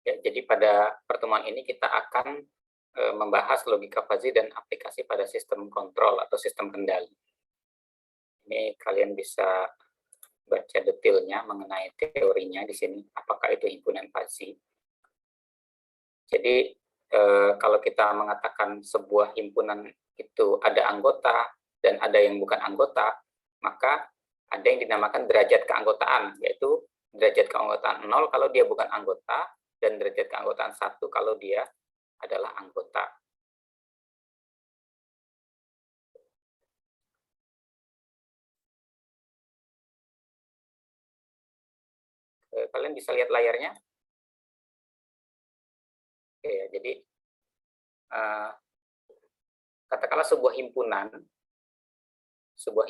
Ya, jadi pada pertemuan ini kita akan membahas logika fuzzy dan aplikasi pada sistem kontrol atau sistem kendali. Ini kalian bisa baca detailnya mengenai teorinya di sini, apakah itu himpunan fuzzy. Jadi kalau kita mengatakan sebuah himpunan itu ada anggota dan ada yang bukan anggota, maka ada yang dinamakan derajat keanggotaan, yaitu derajat keanggotaan 0 kalau dia bukan anggota, dan derajat keanggotaan 1 kalau dia adalah anggota. Kalian bisa lihat layarnya? Oke, jadi katakanlah sebuah himpunan, stop.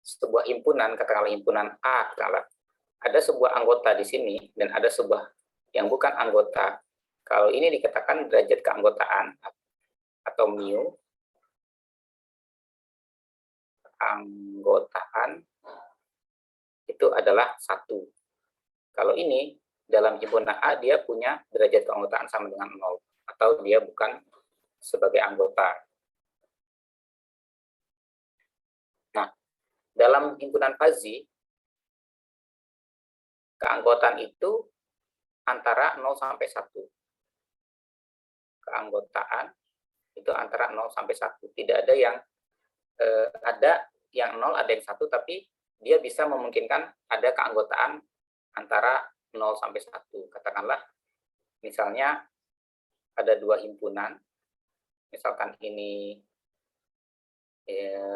Sebuah himpunan, katakanlah himpunan A, katakanlah ada sebuah anggota di sini dan ada sebuah yang bukan anggota. Kalau ini dikatakan derajat keanggotaan atau mu, keanggotaan itu adalah 1. Kalau ini dalam himpunan A dia punya derajat keanggotaan sama dengan 0 atau dia bukan sebagai anggota. Nah, dalam himpunan fuzzy keanggotaan itu antara 0 sampai 1. Keanggotaan itu antara 0 sampai 1. Tidak ada yang ada yang 0, ada yang 1, tapi dia bisa memungkinkan ada keanggotaan antara 0 sampai 1. Katakanlah misalnya ada dua himpunan, misalkan ini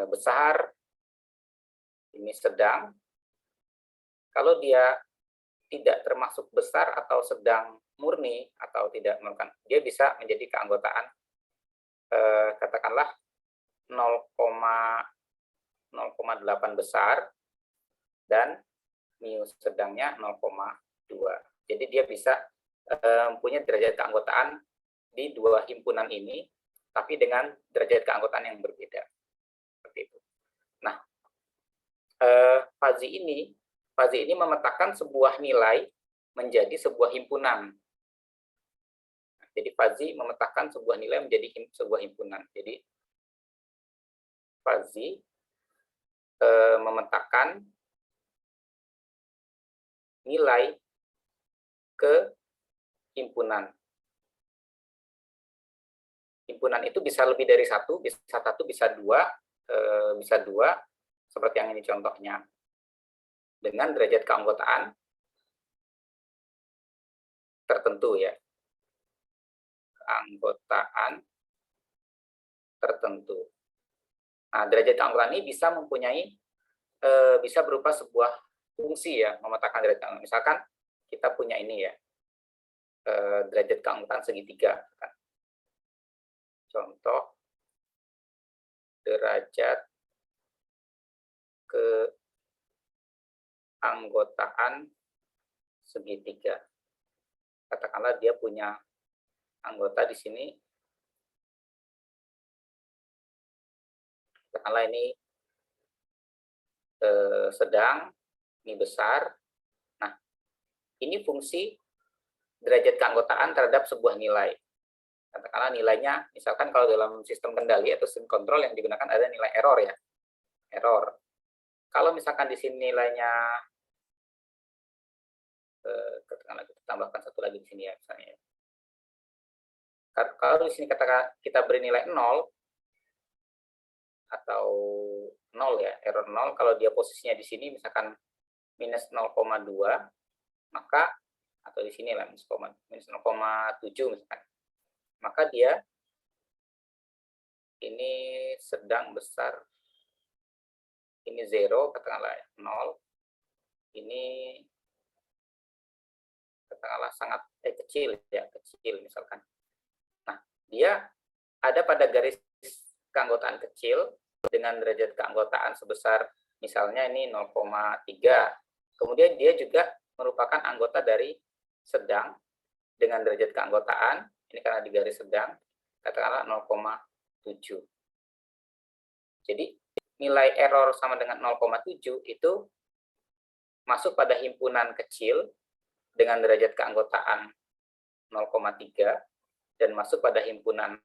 besar, ini sedang. Kalau dia tidak termasuk besar atau sedang murni atau tidak melakukan, dia bisa menjadi keanggotaan katakanlah 0,8 besar dan mu sedangnya 0,2. Jadi dia bisa punya derajat keanggotaan di dua himpunan ini, tapi dengan derajat keanggotaan yang berbeda. Seperti itu. Nah, fuzzy ini memetakan sebuah nilai menjadi sebuah himpunan. Jadi fuzzy memetakan sebuah nilai menjadi sebuah himpunan. Jadi fuzzy memetakan nilai ke himpunan. Himpunan itu bisa lebih dari satu, bisa dua, seperti yang ini contohnya. Dengan derajat keanggotaan tertentu ya. Keanggotaan tertentu. Nah, derajat keanggotaan ini bisa mempunyai bisa berupa sebuah fungsi ya, memetakan derajat keanggotaan. Misalkan kita punya ini ya, derajat keanggotaan segitiga. Contoh derajat keanggotaan segitiga. Katakanlah dia punya anggota di sini. Katakanlah ini sedang, ini besar. Nah, ini fungsi derajat keanggotaan terhadap sebuah nilai. Katakanlah nilainya, misalkan kalau dalam sistem kendali atau sistem kontrol yang digunakan ada nilai error ya. Error. Kalau misalkan di sini nilainya, katakanlah kita tambahkan satu lagi di sini ya, misalnya. Kalau di sini katakan kita beri nilai 0, atau 0 ya, error 0, kalau dia posisinya di sini misalkan minus 0,2, maka, atau di sini lah minus 0,7 misalkan, maka dia ini sedang besar, ini 0, katakanlah 0, ini katakanlah sangat kecil ya, kecil misalkan. Nah, dia ada pada garis keanggotaan kecil dengan derajat keanggotaan sebesar misalnya ini 0,3. Kemudian dia juga merupakan anggota dari sedang dengan derajat keanggotaan, ini karena di garis sedang, katakanlah 0,7. Jadi nilai error sama dengan 0,7 itu masuk pada himpunan kecil dengan derajat keanggotaan 0,3 dan masuk pada himpunan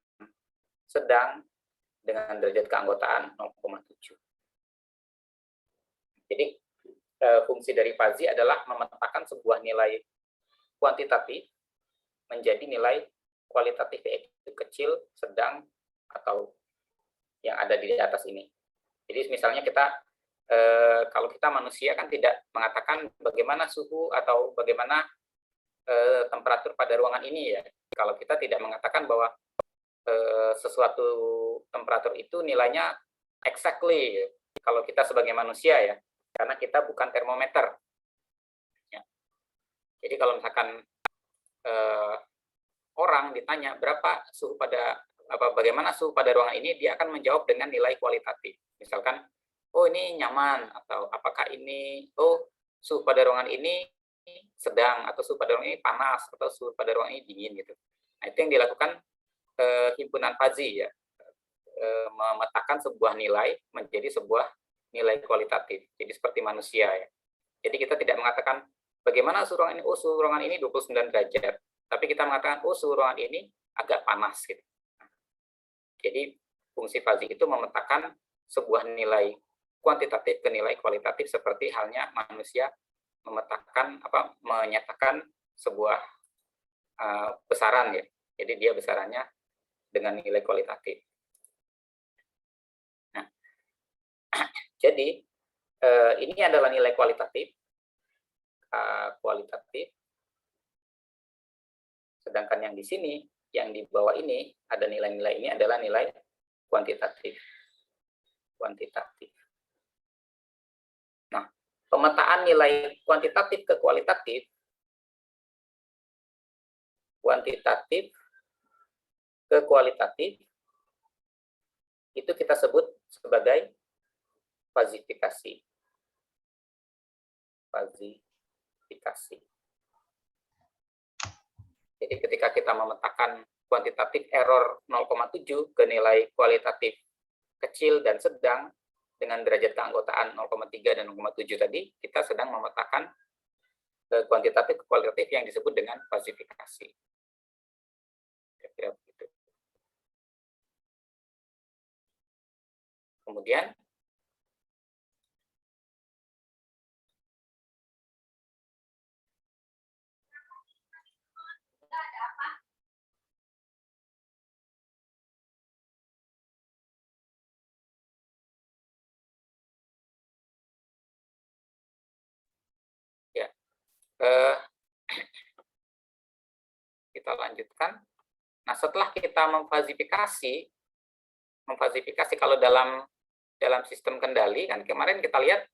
sedang dengan derajat keanggotaan 0,7. Jadi fungsi dari fuzzy adalah memetakan sebuah nilai kuantitatif menjadi nilai kualitatif, yaitu kecil, sedang, atau yang ada di atas ini. Jadi misalnya kita kalau kita manusia kan tidak mengatakan bagaimana suhu atau bagaimana temperatur pada ruangan ini ya. Kalau kita tidak mengatakan bahwa sesuatu temperatur itu nilainya exactly kalau kita sebagai manusia ya, karena kita bukan termometer. Ya. Jadi kalau misalkan orang ditanya berapa suhu pada bagaimana suhu pada ruangan ini, dia akan menjawab dengan nilai kualitatif. Misalkan, oh ini nyaman, atau apakah ini, oh suhu pada ruangan ini sedang, atau suhu pada ruangan ini panas, atau suhu pada ruangan ini dingin gitu. Nah, itu yang dilakukan himpunan fuzzy ya, memetakan sebuah nilai menjadi sebuah nilai kualitatif. Jadi seperti manusia ya. Jadi kita tidak mengatakan bagaimana suhu ruangan ini, oh suhu ruangan ini 29 derajat. Tapi kita mengatakan, oh suhu ruangan ini agak panas gitu. Jadi fungsi fuzzy itu memetakan sebuah nilai kuantitatif ke nilai kualitatif seperti halnya manusia memetakan menyatakan sebuah besaran ya. Jadi dia besarannya dengan nilai kualitatif. Nah, jadi ini adalah nilai kualitatif. Sedangkan yang di sini, yang di bawah ini ada nilai-nilai ini adalah nilai kuantitatif. Nah, pemetaan nilai kuantitatif ke kualitatif, ke kualitatif, itu kita sebut sebagai fazifikasi. Jadi ketika kita memetakan kuantitatif error 0,7 ke nilai kualitatif kecil dan sedang dengan derajat keanggotaan 0,3 dan 0,7 tadi, kita sedang memetakan kuantitatif ke kualitatif yang disebut dengan fazifikasi. Kira-kira begitu. Kemudian ya, kita lanjutkan. Nah, setelah kita memfazifikasi kalau dalam sistem kendali kan kemarin kita lihat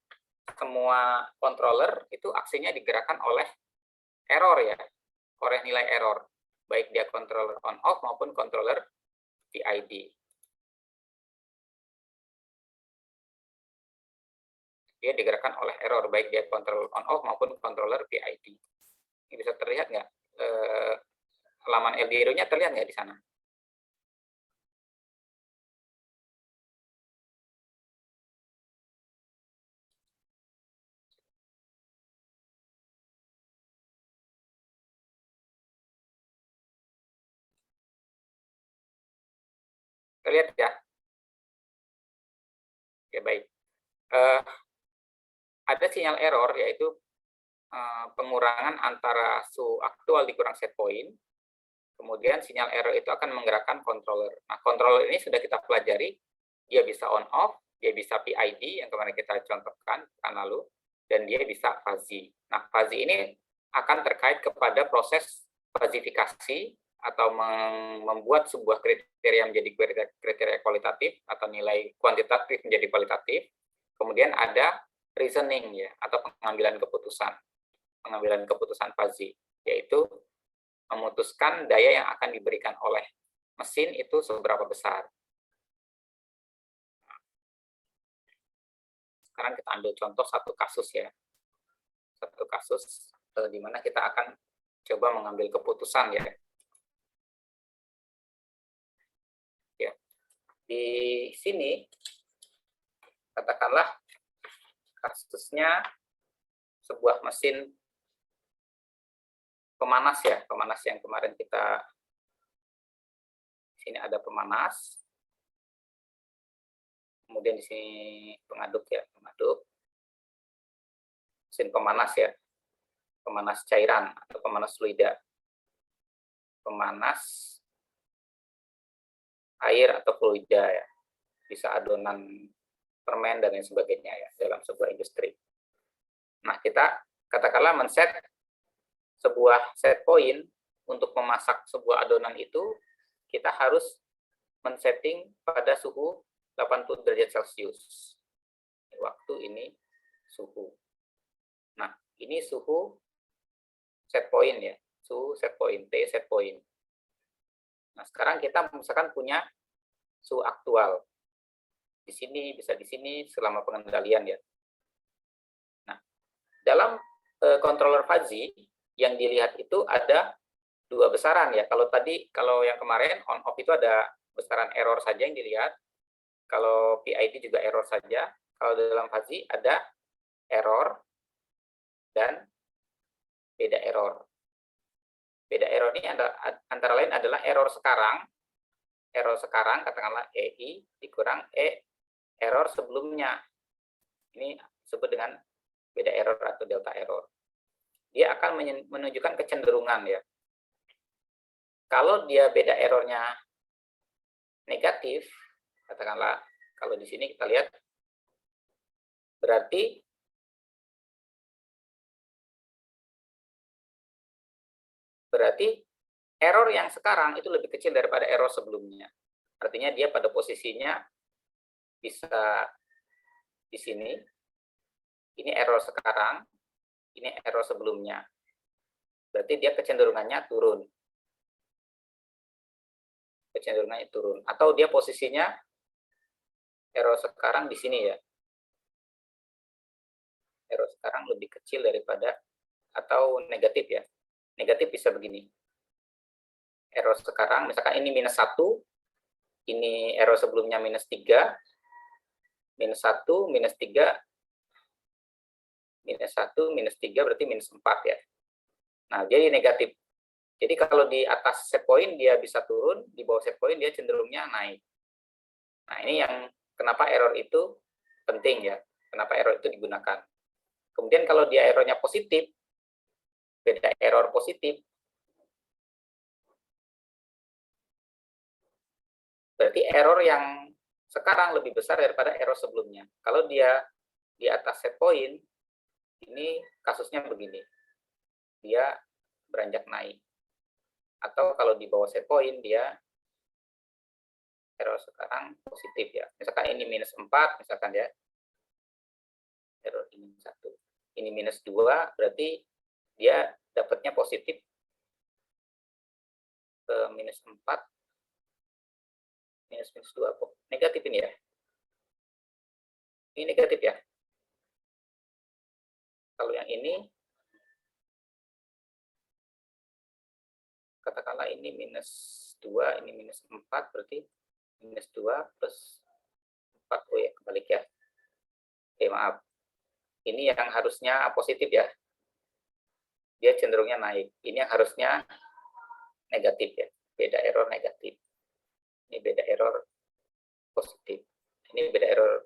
semua controller itu aksinya digerakkan oleh error ya, oleh nilai error, baik dia controller on off maupun controller PID. Dia digerakkan oleh error, baik dia controller on off maupun controller PID. Ini bisa terlihat nggak? Halaman LDRO-nya terlihat nggak di sana? Terlihat ya? Ya baik. Ada sinyal error, yaitu pengurangan antara suhu aktual dikurang set point. Kemudian sinyal error itu akan menggerakkan controller. Nah, controller ini sudah kita pelajari, dia bisa on off, dia bisa PID yang kemarin kita contohkan kan lalu, dan dia bisa fuzzy. Nah, fuzzy ini akan terkait kepada proses fazifikasi atau membuat sebuah kriteria menjadi kriteria kualitatif atau nilai kuantitatif menjadi kualitatif. Kemudian ada reasoning ya, atau pengambilan keputusan fuzzy, yaitu memutuskan daya yang akan diberikan oleh mesin itu seberapa besar. Sekarang kita ambil contoh satu kasus ya. Satu kasus di mana kita akan coba mengambil keputusan ya. Ya. Di sini katakanlah kasusnya sebuah mesin pemanas ya, pemanas yang kemarin kita, sini ada pemanas, kemudian di sini pengaduk ya, pengaduk, mesin pemanas ya, pemanas cairan atau pemanas fluida, pemanas air atau fluida ya, bisa adonan permen dan lain sebagainya ya dalam sebuah industri. Nah, kita katakanlah men-set sebuah set point untuk memasak sebuah adonan itu, kita harus men-setting pada suhu 80 derajat Celcius. Waktu ini suhu. Nah, ini suhu set point ya, suhu set point, T set point. Nah, sekarang kita misalkan punya suhu aktual. Di sini, bisa di sini selama pengendalian ya. Nah, dalam controller fuzzy yang dilihat itu ada dua besaran ya. Kalau tadi, kalau yang kemarin on off itu ada besaran error saja yang dilihat. Kalau PID juga error saja. Kalau dalam fuzzy ada error dan beda error. Beda error ini antara lain adalah error sekarang katakanlah EI dikurang error sebelumnya. Ini disebut dengan beda error atau delta error. Dia akan menunjukkan kecenderungan ya. Kalau dia beda errornya negatif, katakanlah kalau di sini kita lihat, berarti error yang sekarang itu lebih kecil daripada error sebelumnya. Artinya dia pada posisinya bisa di sini, ini error sekarang, ini error sebelumnya. Berarti dia kecenderungannya turun. Kecenderungannya turun. Atau dia posisinya error sekarang di sini ya. Error sekarang lebih kecil daripada, atau negatif ya. Negatif bisa begini. Error sekarang, misalkan ini minus 1, ini error sebelumnya minus 3, minus 1, minus 3, minus 1, minus 3 berarti minus 4 ya. Nah, jadi negatif. Jadi kalau di atas set point dia bisa turun, di bawah set point dia cenderungnya naik. Nah, ini yang kenapa error itu penting ya. Kenapa error itu digunakan. Kemudian kalau dia errornya positif, beda error positif, berarti error yang sekarang lebih besar daripada error sebelumnya. Kalau dia di atas set point, ini kasusnya begini. Dia beranjak naik. Atau kalau di bawah set point, dia error sekarang positif ya. Misalkan ini minus 4, misalkan ya. Error ini 1. Ini minus 2, berarti dia dapatnya positif ke minus 4. Minus 2 kok. Negatif ini ya. Ini negatif ya. Kalau yang ini, katakanlah ini minus 2, ini minus 4, berarti minus 2 plus 4. Oh ya, kebalik ya. Oke, maaf. Ini yang harusnya positif ya. Dia cenderungnya naik. Ini yang harusnya negatif ya. Beda error negatif. Ini beda error positif. Ini beda error.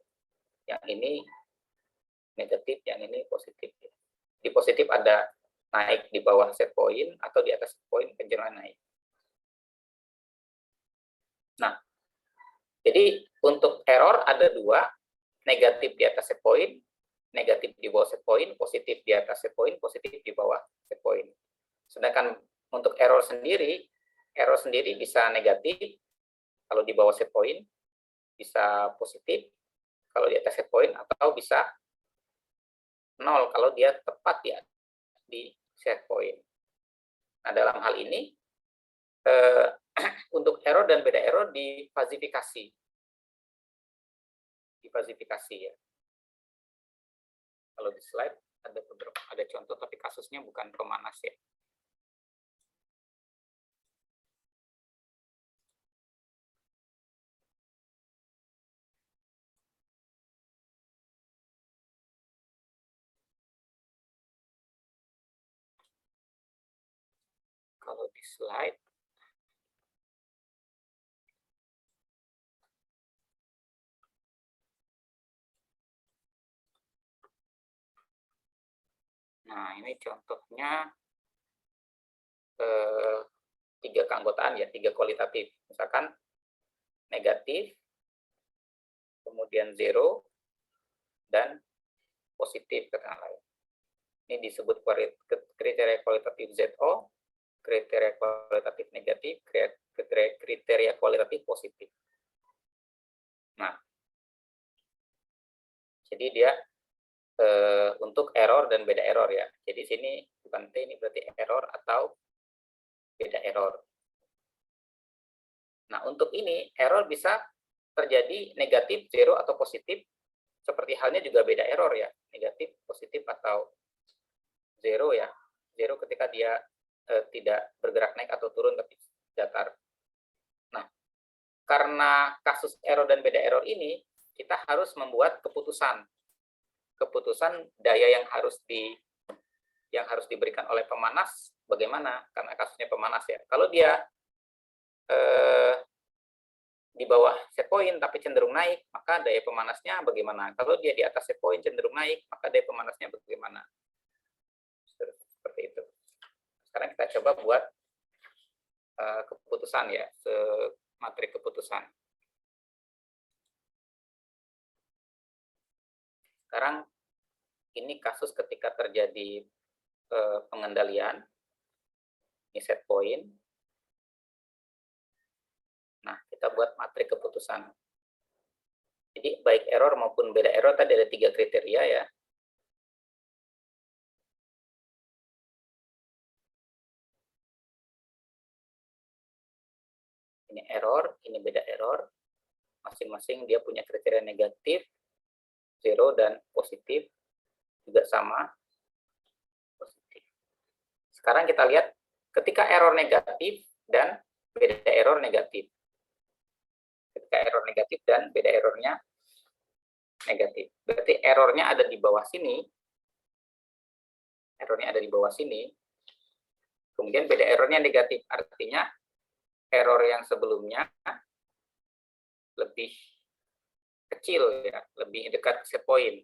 Yang ini negatif, yang ini positif. Di positif ada naik di bawah set point atau di atas set point kecenderungan naik. Nah, jadi untuk error ada dua, negatif di atas set point, negatif di bawah set point, positif di atas set point, positif di bawah set point. Sedangkan untuk error sendiri bisa negatif kalau di bawah set point, bisa positif kalau di atas set point, atau bisa 0 kalau dia tepat ya di set point. Nah, dalam hal ini untuk error dan beda error difasifikasi. Difasifikasi ya. Kalau di slide ada contoh, tapi kasusnya bukan pemanas ya. Kalau di slide, nah ini contohnya 3 keanggotaan ya, 3 kualitatif. Misalkan negatif, kemudian zero, dan positif katakanlah. Ini disebut kriteria kualitatif ZO, kriteria kualitatif negatif, kriteria kualitatif positif. Nah, jadi dia untuk error dan beda error ya. Jadi sini bukan T, ini berarti error atau beda error. Nah, untuk ini error bisa terjadi negatif, zero, atau positif. Seperti halnya juga beda error ya, negatif, positif, atau zero ya. Zero ketika dia tidak bergerak naik atau turun tapi datar. Nah, karena kasus error dan beda error ini, kita harus membuat keputusan daya yang harus diberikan oleh pemanas bagaimana, karena kasusnya pemanas ya. Kalau dia di bawah set point tapi cenderung naik, maka daya pemanasnya bagaimana? Kalau dia di atas set point cenderung naik, maka daya pemanasnya bagaimana? Seperti itu. Sekarang kita coba buat keputusan ya, materi keputusan. Sekarang ini kasus ketika terjadi pengendalian, ini set point. Nah, kita buat materi keputusan. Jadi baik error maupun beda error tadi ada 3 kriteria ya. Ini error, ini beda error. Masing-masing dia punya kriteria negatif, zero, dan positif. Juga sama, positif. Sekarang kita lihat ketika error negatif dan beda error negatif. Ketika error negatif dan beda errornya negatif. Berarti errornya ada di bawah sini. Errornya ada di bawah sini. Kemudian beda errornya negatif. Artinya error yang sebelumnya lebih kecil ya, lebih dekat ke set point.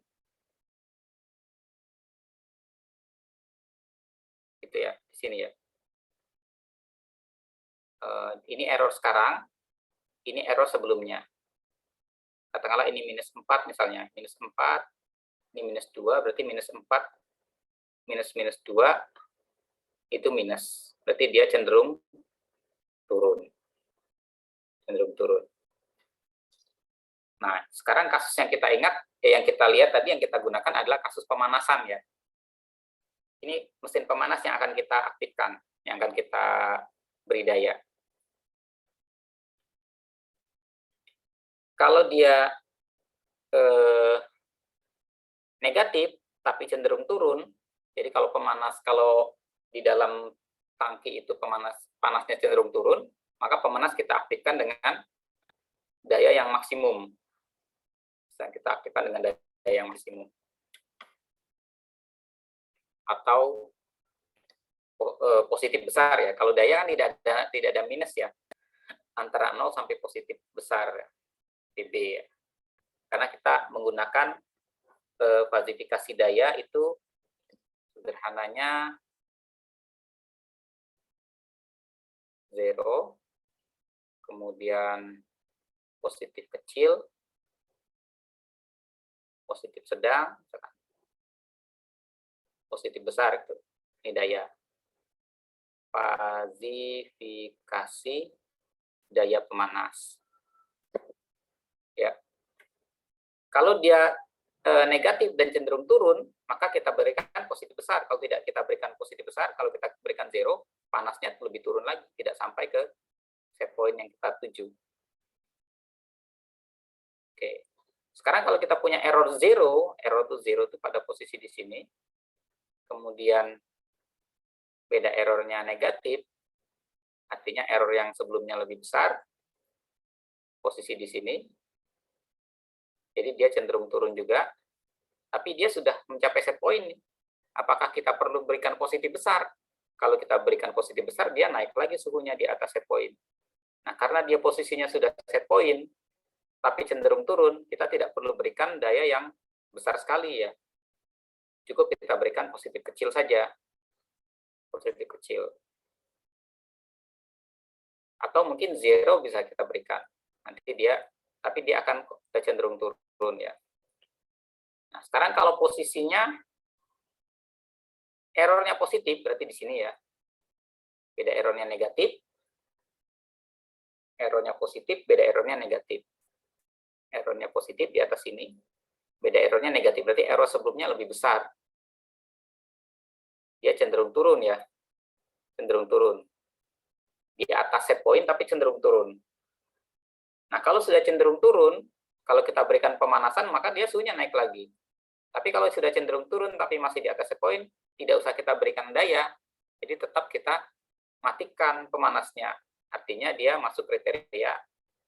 Gitu ya, di sini ya. Ini error sekarang, ini error sebelumnya. Katakanlah ini minus 4 misalnya, minus 4, ini minus 2, berarti minus 4, minus 2, itu minus. Berarti dia cenderung turun. Cenderung turun. Nah, sekarang kasus yang kita ingat, yang kita lihat tadi, yang kita gunakan adalah kasus pemanasan ya. Ini mesin pemanas yang akan kita aktifkan, yang akan kita beri daya. Kalau dia negatif, tapi cenderung turun, jadi kalau di dalam tangki itu panasnya cenderung turun, maka pemanas kita aktifkan dengan daya yang maksimum. Bisa kita aktifkan dengan daya yang maksimum. Atau positif besar ya. Kalau daya kan tidak ada minus ya. Antara 0 sampai positif besar dB ya. Karena kita menggunakan falsifikasi daya itu sederhananya 0, kemudian positif kecil, positif sedang, positif besar itu. Ini daya. Falsifikasi daya pemanas. Ya. Kalau dia negatif dan cenderung turun, maka kita berikan positif besar. Kalau tidak kita berikan positif besar, kalau kita berikan 0, panasnya lebih turun lagi, tidak sampai ke set point yang kita tuju. Oke. Sekarang kalau kita punya error 0 itu pada posisi di sini, kemudian beda errornya negatif, artinya error yang sebelumnya lebih besar, posisi di sini, jadi dia cenderung turun juga, tapi dia sudah mencapai set point. Apakah kita perlu berikan positif besar? Kalau kita berikan positif besar, dia naik lagi suhunya di atas set point. Nah, karena dia posisinya sudah set point, tapi cenderung turun, kita tidak perlu berikan daya yang besar sekali ya. Cukup kita berikan positif kecil saja. Positif kecil. Atau mungkin zero bisa kita berikan. Nanti tapi dia akan cenderung turun ya. Nah, sekarang kalau posisinya errornya positif, berarti di sini ya. Beda errornya negatif, errornya positif, beda errornya negatif. Errornya positif di atas sini, beda errornya negatif, berarti error sebelumnya lebih besar. Dia cenderung turun ya, cenderung turun. Di atas set point tapi cenderung turun. Nah, kalau sudah cenderung turun, kalau kita berikan pemanasan, maka dia suhunya naik lagi. Tapi kalau sudah cenderung turun tapi masih di atas set point, tidak usah kita berikan daya, jadi tetap kita matikan pemanasnya. Artinya dia masuk kriteria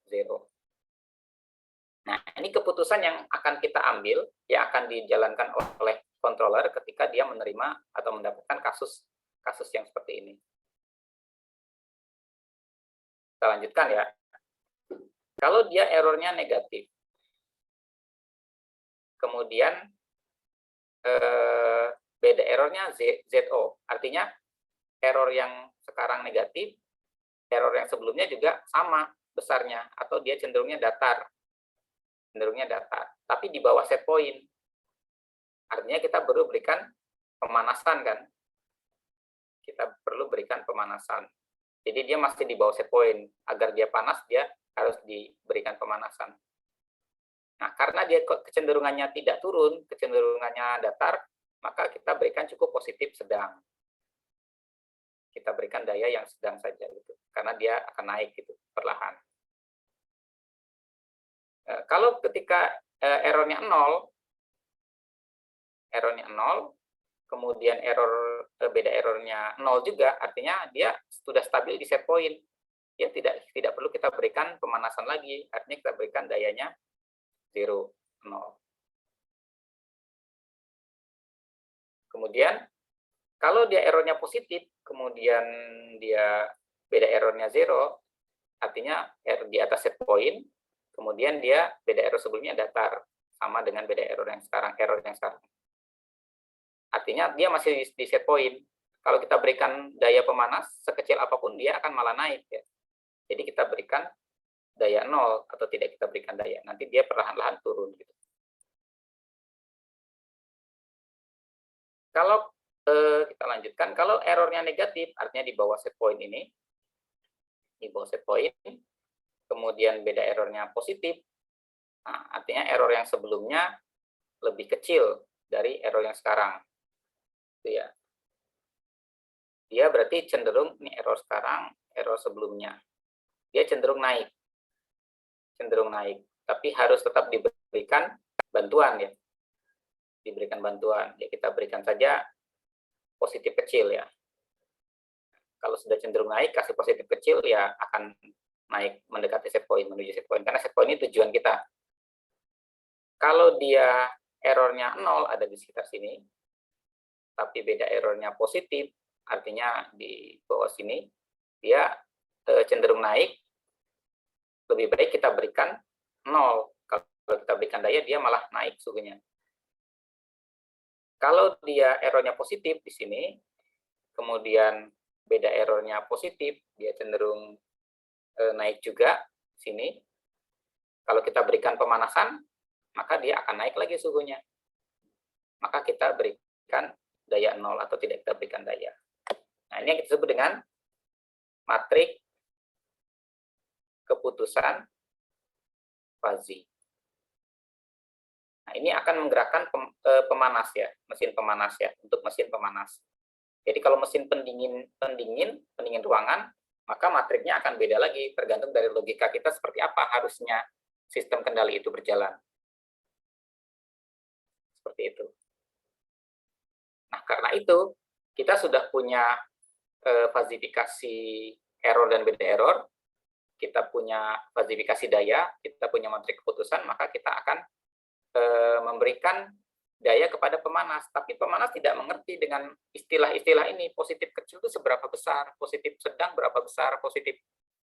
zero. Nah, ini keputusan yang akan kita ambil, yang akan dijalankan oleh controller ketika dia menerima atau mendapatkan kasus yang seperti ini. Kita lanjutkan ya. Kalau dia errornya negatif, kemudian beda errornya ZO, artinya error yang sekarang negatif, error yang sebelumnya juga sama besarnya, atau dia cenderungnya datar, tapi di bawah set point. Artinya kita perlu berikan pemanasan kan? Kita perlu berikan pemanasan. Jadi dia masih di bawah set point. Agar dia panas, dia harus diberikan pemanasan. Nah, karena dia kecenderungannya tidak turun, kecenderungannya datar, maka kita berikan cukup positif sedang. Kita berikan daya yang sedang saja gitu. Karena dia akan naik gitu perlahan. Kalau ketika errornya 0, kemudian beda errornya 0 juga, artinya dia sudah stabil di set point. Dia tidak perlu kita berikan pemanasan lagi, artinya kita berikan dayanya 0. Kemudian kalau dia errornya positif, kemudian dia beda errornya 0, artinya di atas set point, kemudian dia beda error sebelumnya datar, sama dengan beda error yang sekarang. Artinya dia masih di set point. Kalau kita berikan daya pemanas, sekecil apapun dia akan malah naik ya. Jadi kita berikan daya 0 atau tidak kita berikan daya, nanti dia perlahan-lahan turun gitu. Kalau kita lanjutkan, kalau errornya negatif, artinya di bawah set point ini, di bawah set point, kemudian beda errornya positif, nah, artinya error yang sebelumnya lebih kecil dari error yang sekarang. Itu ya. Dia berarti cenderung, ini error sekarang, error sebelumnya. Dia cenderung naik. Tapi harus tetap diberikan bantuan ya. Diberikan bantuan. Ya kita berikan saja positif kecil ya. Kalau sudah cenderung naik, kasih positif kecil ya akan naik mendekati set point, menuju set point. Karena set point ini tujuan kita. Kalau dia errornya 0 ada di sekitar sini, tapi beda errornya positif, artinya di bawah sini, dia cenderung naik, lebih baik kita berikan 0. Kalau kita berikan daya, dia malah naik suhunya. Kalau dia errornya positif di sini, kemudian beda errornya positif, dia cenderung naik juga sini. Kalau kita berikan pemanasan, maka dia akan naik lagi suhunya. Maka kita berikan daya 0 atau tidak kita berikan daya. Nah, ini yang kita sebut dengan matrik keputusan fuzzy. Nah, ini akan menggerakkan pemanas ya, mesin pemanas ya, untuk mesin pemanas. Jadi kalau mesin pendingin ruangan, maka matriknya akan beda lagi, tergantung dari logika kita seperti apa harusnya sistem kendali itu berjalan. Seperti itu. Nah, karena itu, kita sudah punya fazifikasi error dan beda error, kita punya fazifikasi daya, kita punya matrik keputusan, maka kita akan memberikan daya kepada pemanas, tapi pemanas tidak mengerti dengan istilah-istilah ini. Positif kecil itu seberapa besar, positif sedang berapa besar, positif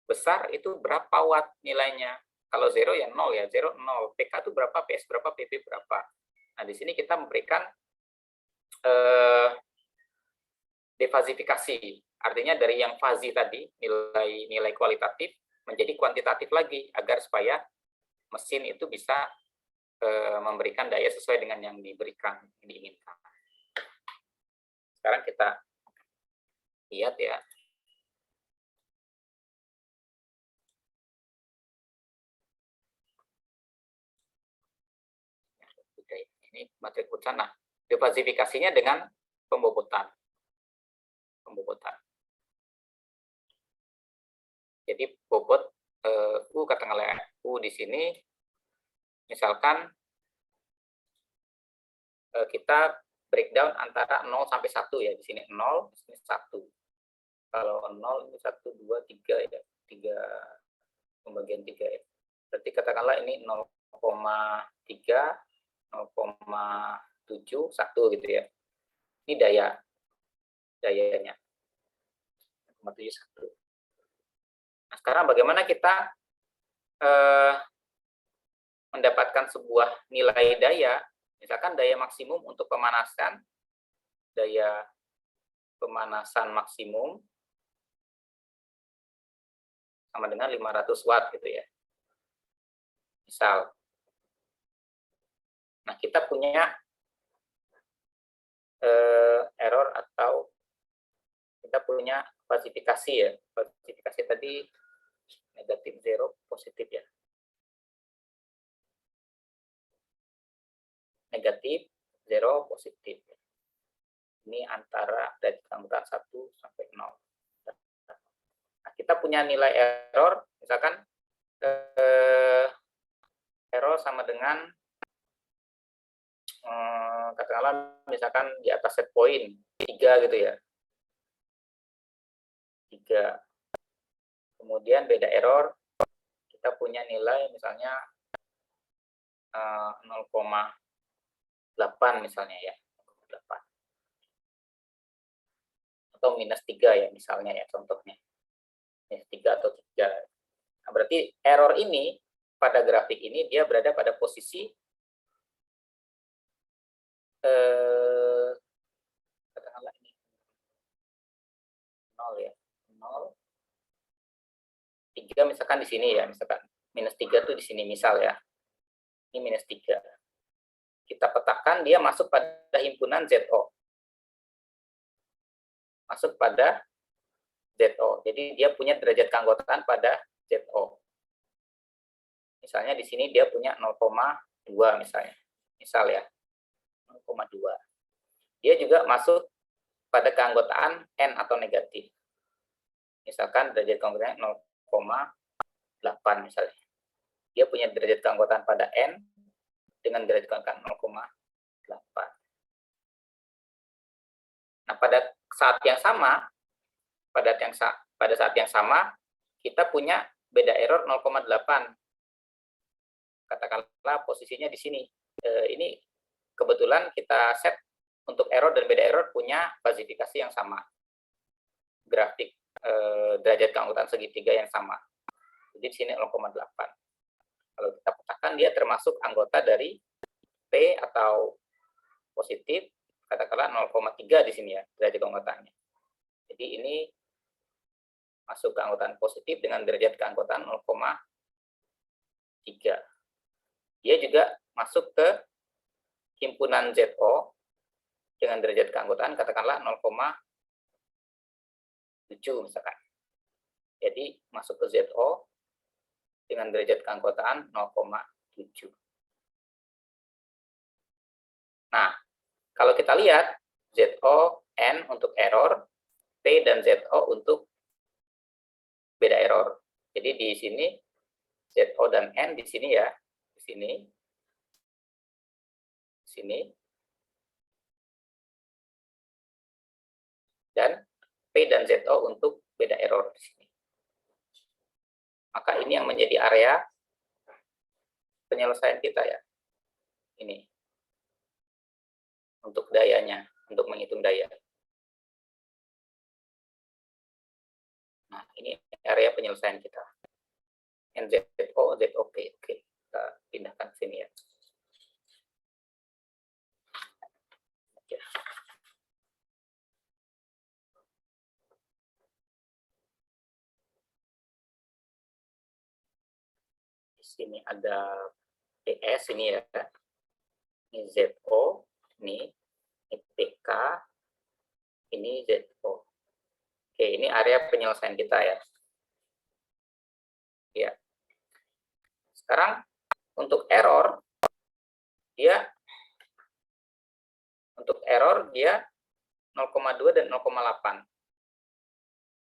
besar itu berapa watt nilainya. Kalau zero ya 0 ya, 0 0. PK itu berapa, PS berapa, PP berapa. Nah, di sini kita memberikan defasifikasi. Artinya dari yang fazi tadi, nilai kualitatif menjadi kuantitatif lagi agar supaya mesin itu bisa memberikan daya sesuai dengan yang diinginkan. Sekarang kita lihat ya. Ini materi putusan. Nah, defasifikasinya dengan pembobotan. Jadi bobot U katakanlah U di sini, misalkan kita breakdown antara 0 sampai 1 ya. Di sini 0, di sini 1. Kalau 0 ini 1, 2, 3 ya. 3 pembagian 3 ya. Berarti katakanlah ini 0,3, 0,7, 1 gitu ya. Ini dayanya. 0,71. Nah, sekarang bagaimana kita mendapatkan sebuah nilai daya, misalkan daya maksimum untuk pemanasan, daya pemanasan maksimum sama dengan 500 watt gitu ya. Misal. Nah, kita punya error atau kita punya klasifikasi ya. Klasifikasi tadi negatif, zero, positif ya. Negatif, zero, positif. Ini antara dari angka 1 sampai 0. Nah, kita punya nilai error, misalkan error sama dengan katakanlah misalkan di atas set point 3 gitu ya. 3. Kemudian beda error, kita punya nilai misalnya 0,8 misalnya ya. 0,8. Atau minus 3 ya misalnya ya contohnya. Minus 3 atau 3. Nah, berarti error ini pada grafik ini dia berada pada posisi katakanlah ini 0 ya. 0. 3 misalkan di sini ya, misalkan minus 3 tuh di sini misal ya. Ini minus 3. Kita petakan dia masuk pada himpunan ZO. Masuk pada ZO. Jadi dia punya derajat keanggotaan pada ZO. Misalnya di sini dia punya 0,2 misalnya. Misal ya. 0,2. Dia juga masuk pada keanggotaan N atau negatif. Misalkan derajat keanggotaan 0,8 misalnya. Dia punya derajat keanggotaan pada N dengan derajat keanggotaan 0,8. Nah, pada saat yang sama, kita punya beda error 0,8. Katakanlah posisinya di sini. Ini kebetulan kita set untuk error dan beda error punya klasifikasi yang sama. Grafik derajat keanggotaan segitiga yang sama. Jadi di sini 0,8. Kalau kita petakan dia termasuk anggota dari P atau positif, katakanlah 0,3 di sini ya derajat keanggotaannya. Jadi ini masuk keanggotaan positif dengan derajat keanggotaan 0,3. Dia juga masuk ke himpunan ZO dengan derajat keanggotaan katakanlah 0,7 misalkan. Jadi masuk ke ZO dengan derajat keanggotaan 0,7. Nah, kalau kita lihat ZO N untuk error, P dan ZO untuk beda error. Jadi di sini ZO dan N di sini ya, di sini, dan P dan ZO untuk beda error di sini. Maka ini yang menjadi area penyelesaian kita ya. Ini. maksimum daya. Nah, ini area penyelesaian kita. NZO, ZOP. Oke, kita pindahkan ke sini ya. Di sini ada PS ini ya. Ini ZO, ini PK, ini ZO. Oke, ini area penyelesaian kita ya. Ya. Sekarang untuk error dia 0,2 dan 0,8.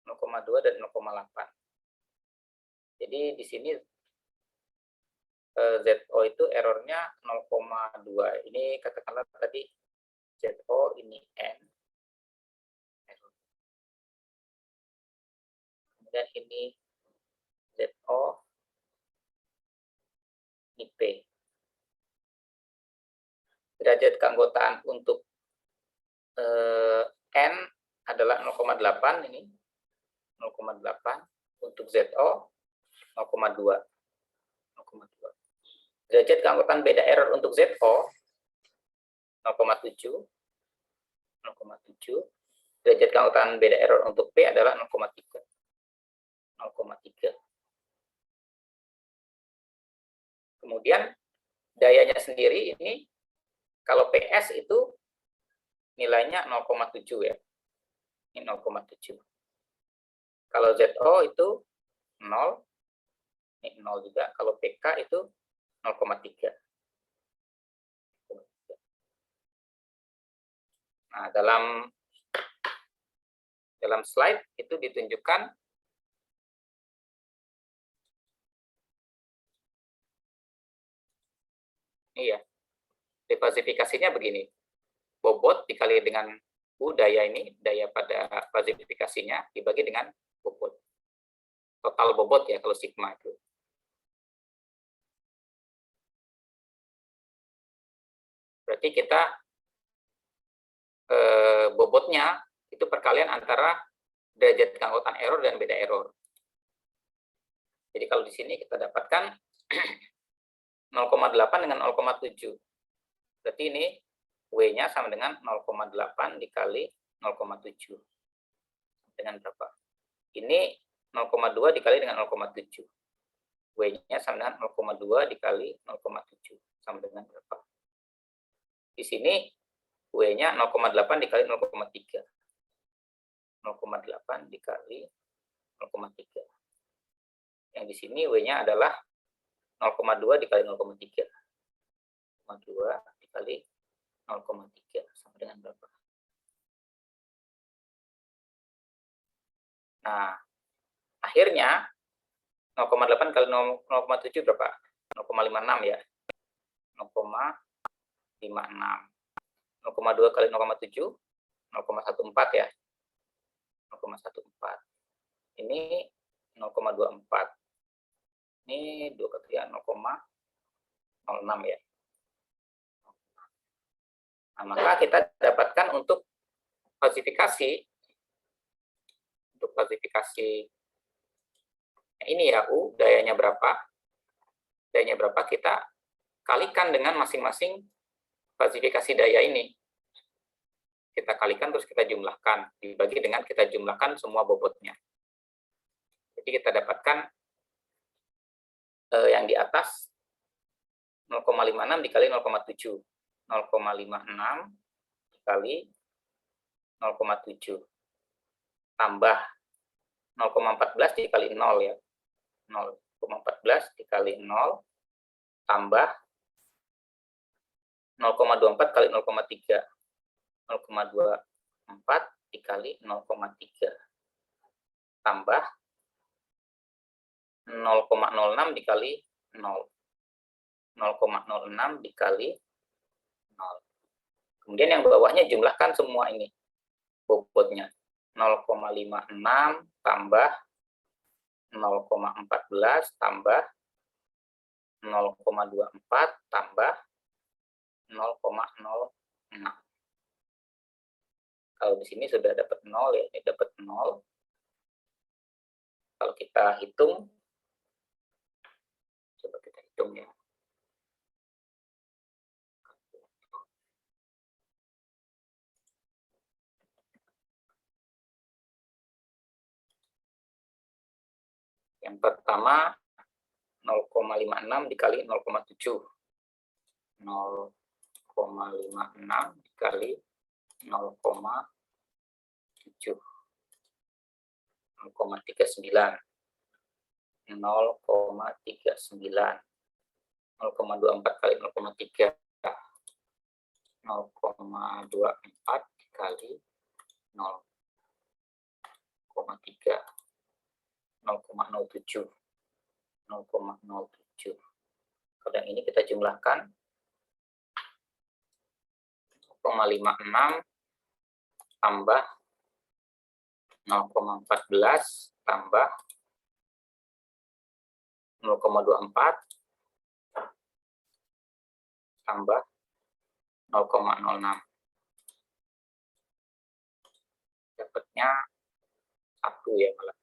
0,2 dan 0,8. Jadi di sini ZO itu errornya 0,2. Ini katakanlah tadi ZO ini N. Kemudian ini ZO ini P. Derajat keanggotaan untuk N adalah 0,8 ini. 0,8. Untuk ZO 0,2. Derajat keanggotaan beda error untuk ZO 0,7. Derajat keanggotaan beda error untuk P adalah 0,3. Kemudian dayanya sendiri ini kalau PS itu nilainya 0,7 ya. Ini 0,7. Kalau ZO itu 0. Ini 0 juga. Kalau PK itu 0,3. Nah, dalam slide itu ditunjukkan iya. Defasifikasinya begini. Bobot dikali dengan U daya ini, daya pada fasifikasinya dibagi dengan bobot. Total bobot ya kalau sigma itu. Berarti kita bobotnya itu perkalian antara derajat keanggotaan error dan beda error. Jadi kalau di sini kita dapatkan 0,8 dengan 0,7. Berarti ini W-nya sama dengan 0,8 dikali 0,7. Dengan berapa? Ini 0,2 dikali dengan 0,7. W-nya sama dengan 0,2 dikali 0,7. Sama dengan berapa? Di sini W-nya 0,8 dikali 0,3. 0,8 dikali 0,3. Yang di sini W-nya adalah 0,2 dikali 0,3. 0,2 dikali 0,3 sama dengan berapa? Nah, akhirnya 0,8 kali 0,7 berapa? 0,56 ya. 0,56. 0,2 kali 0,7 0,14 ya. 0,14. Ini 0,24. Ini 2 kali 0,06 ya. Nah, maka kita dapatkan untuk falsifikasi ini ya U, dayanya berapa? Dayanya berapa kita kalikan dengan masing-masing falsifikasi daya ini. Kita kalikan terus kita jumlahkan, dibagi dengan kita jumlahkan semua bobotnya. Jadi kita dapatkan yang di atas 0,56 dikali 0,7. 0,56 dikali 0,7 tambah 0,14 dikali 0 ya. 0,14 dikali 0 tambah 0,24 kali 0,3. 0,24 dikali 0,3 tambah 0,06 dikali 0. 0,06 dikali 0. Kemudian yang bawahnya jumlahkan semua ini bobotnya. 0,56 tambah 0,14 tambah 0,24 tambah 0,06. Kalau di sini sudah dapat 0 ya, ini dapat 0. Kalau kita hitung, coba kita hitung ya. Yang pertama 0,56 dikali 0,7. 0,56 dikali 0,7. 0,39. 0,39. 0,24 kali 0,3. 0,24 dikali 0,3. 0,07. 0,07. Kalau yang ini kita jumlahkan 0,56 tambah 0,14 tambah 0,24 tambah 0,06. Dapatnya 1 ya malah.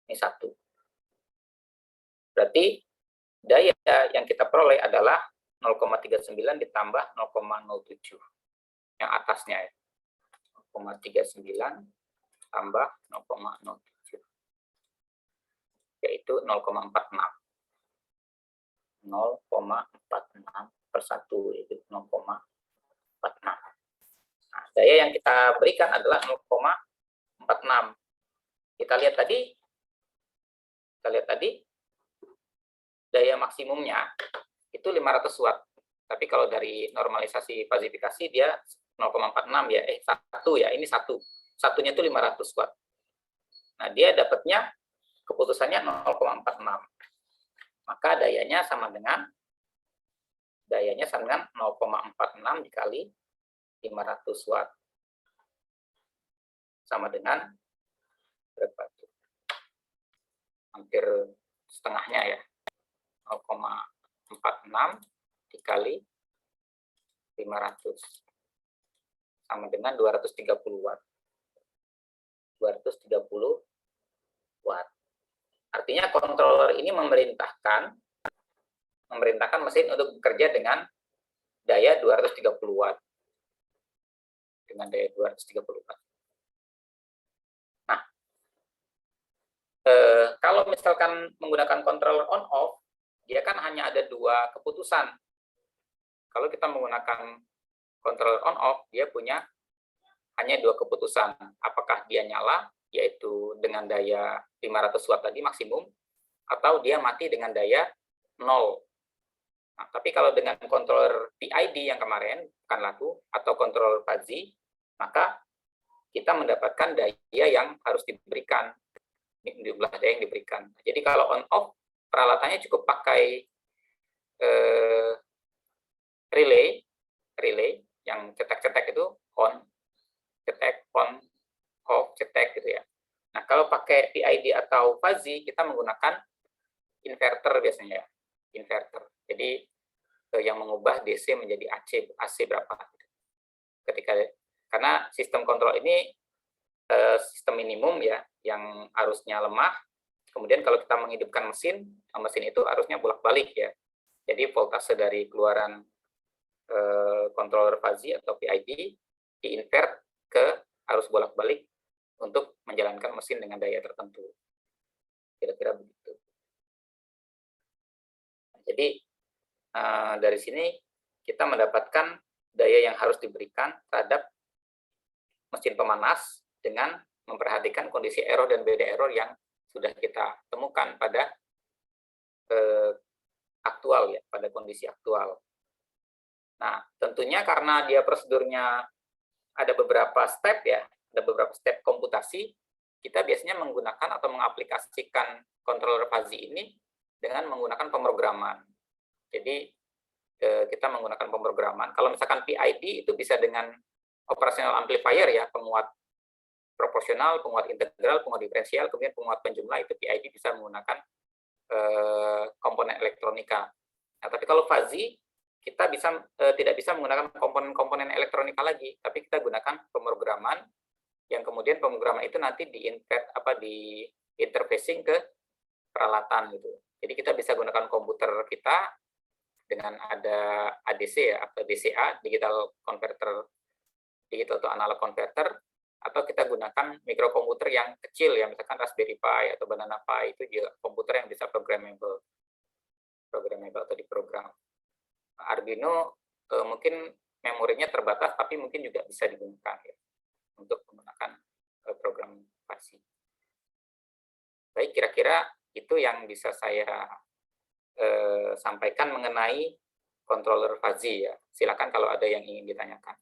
Ini 1. Berarti daya yang kita peroleh adalah 0,39 ditambah 0,07. Yang atasnya ya. 0,39 tambah 0,07. Yaitu 0,46. 0,46 per 1 yaitu 0,46. Nah, daya yang kita berikan adalah 0,46. Kita lihat tadi daya maksimumnya itu 500 watt. Tapi kalau dari normalisasi fazifikasi dia 0,46 ya, 1 ya, ini 1. Satunya itu 500 watt. Nah, dia dapatnya keputusannya 0,46. Maka dayanya sama dengan 0,46 dikali 500 watt. Sama dengan berapa? Hampir setengahnya ya. 0,46 dikali 500 sama dengan 230 watt. 230 watt. Artinya controller ini memerintahkan mesin untuk bekerja dengan daya 230 watt. Dengan daya 230 watt. Nah, kalau misalkan menggunakan controller on off, dia kan hanya ada 2 keputusan. Kalau kita menggunakan controller on off, dia punya hanya 2 keputusan. Apakah dia nyala, yaitu dengan daya 500 watt tadi maksimum, atau dia mati dengan daya 0. Nah, tapi kalau dengan controller PID yang kemarin, bukan laku, atau controller fuzzy, maka kita mendapatkan daya yang harus diberikan, jumlah daya yang diberikan. Jadi kalau on off, peralatannya cukup pakai relay yang cetek-cetek itu on, cetek, on, off, cetek gitu ya. Nah, kalau pakai PID atau fuzzy, kita menggunakan inverter biasanya ya, inverter. Jadi yang mengubah DC menjadi AC berapa. Karena sistem kontrol ini sistem minimum ya, yang arusnya lemah. Kemudian kalau kita menghidupkan mesin itu arusnya bolak-balik ya. Jadi voltase dari keluaran controller fuzzy atau PID diinvert ke arus bolak-balik untuk menjalankan mesin dengan daya tertentu. Kira-kira begitu. Jadi dari sini kita mendapatkan daya yang harus diberikan terhadap mesin pemanas dengan memperhatikan kondisi error dan beda error yang sudah kita temukan pada aktual ya, pada kondisi aktual. Nah, tentunya karena dia prosedurnya ada beberapa step ya, ada beberapa step komputasi, kita biasanya menggunakan atau mengaplikasikan controller fuzzy ini dengan menggunakan pemrograman. Jadi kita menggunakan pemrograman. Kalau misalkan PID itu bisa dengan operational amplifier ya, penguat proporsional, penguat integral, penguat diferensial, kemudian penguat penjumlah, itu PID bisa menggunakan komponen elektronika. Nah, tapi kalau fuzzy kita tidak bisa menggunakan komponen-komponen elektronika lagi, tapi kita gunakan pemrograman yang kemudian pemrograman itu nanti di interfacing ke peralatan gitu. Jadi kita bisa gunakan komputer kita dengan ada ADC ya, atau DCA, digital to analog converter, atau kita gunakan mikrokomputer yang kecil ya, misalkan Raspberry Pi atau Banana Pi, itu juga komputer yang bisa programmable atau diprogram. Arduino mungkin memorinya terbatas, tapi mungkin juga bisa digunakan ya, untuk menggunakan program fuzzy. Baik, kira-kira itu yang bisa saya sampaikan mengenai controller fuzzy ya. Silakan kalau ada yang ingin ditanyakan.